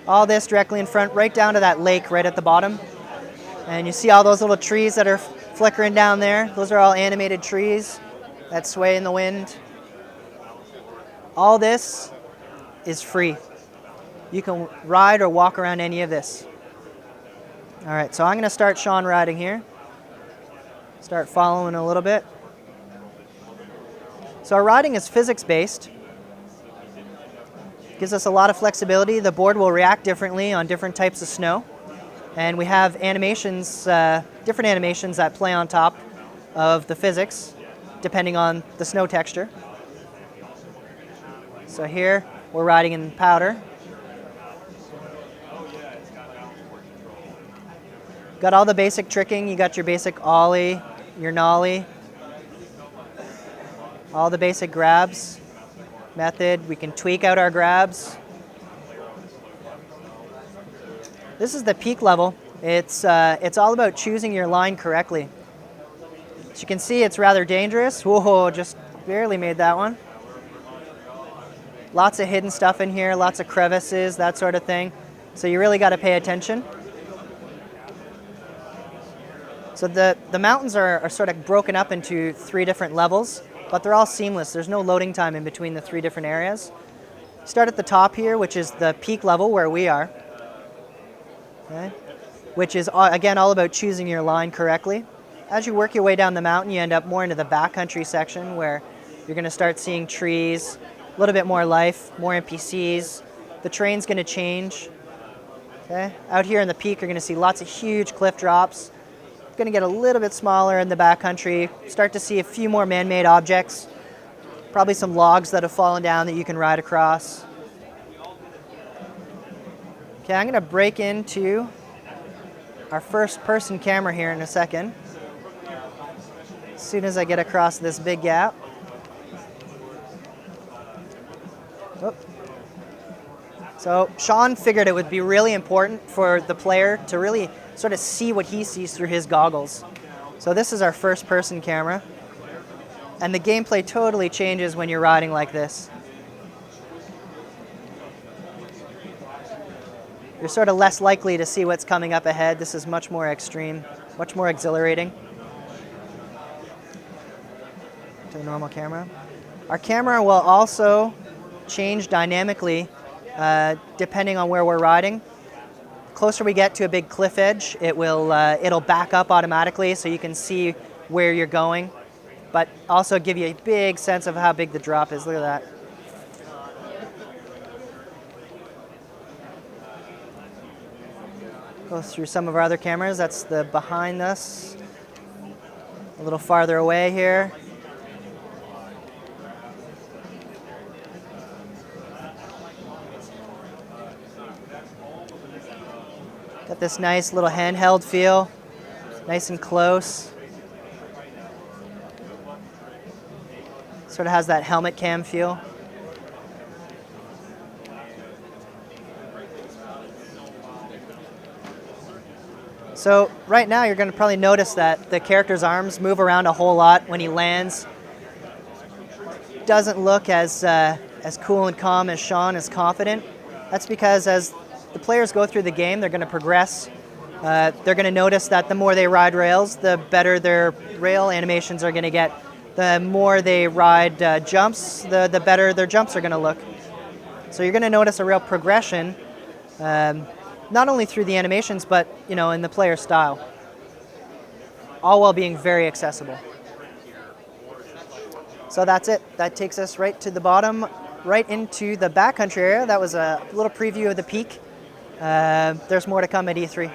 All this directly in front, right down to that lake right at the bottom. And you see all those little trees that are flickering down there? Those are all animated trees that sway in the wind. All this is free. You can ride or walk around any of this. All right, so I'm going to start Shaun riding here. Start following a little bit. So our riding is physics-based. Gives us a lot of flexibility. The board will react differently on different types of snow. And we have animations, different animations that play on top of the physics, depending on the snow texture. So here, we're riding in powder. Got all the basic tricking. You got your basic ollie, your nollie, all the basic grabs method. We can tweak out our grabs. This is the peak level. It's all about choosing your line correctly. As you can see, it's rather dangerous. Whoa, just barely made that one. Lots of hidden stuff in here, lots of crevices, that sort of thing. So you really got to pay attention. So the mountains are sort of broken up into 3 different levels, but they're all seamless. There's no loading time in between the 3 different areas. Start at the top here, which is the peak level where we are. Okay. Which is, again, all about choosing your line correctly. As you work your way down the mountain, you end up more into the backcountry section where you're going to start seeing trees, a little bit more life, more NPCs. The terrain's going to change. Okay. Out here in the peak, you're going to see lots of huge cliff drops. It's going to get a little bit smaller in the backcountry. Start to see a few more man-made objects. Probably some logs that have fallen down that you can ride across. Okay, I'm going to break into our first-person camera here in a second. As soon as I get across this big gap. Oop. So Shaun figured it would be really important for the player to really sort of see what he sees through his goggles. So this is our first-person camera. And the gameplay totally changes when you're riding like this. You're sort of less likely to see what's coming up ahead. This is much more extreme, much more exhilarating. To the normal camera. Our camera will also change dynamically depending on where we're riding. The closer we get to a big cliff edge, it'll back up automatically so you can see where you're going, but also give you a big sense of how big the drop is. Look at that. Go through some of our other cameras. That's the behind us. A little farther away here. Got this nice little handheld feel. Nice and close. Sort of has that helmet cam feel. So right now you're going to probably notice that the character's arms move around a whole lot when he lands. Doesn't look as cool and calm as Shaun is confident. That's because as the players go through the game, they're going to progress. They're going to notice that the more they ride rails, the better their rail animations are going to get. The more they ride jumps, the better their jumps are going to look. So you're going to notice a real progression. Not only through the animations, but in the player style, all while being very accessible. So that's it. That takes us right to the bottom, right into the backcountry area. That was a little preview of the peak. There's more to come at E3.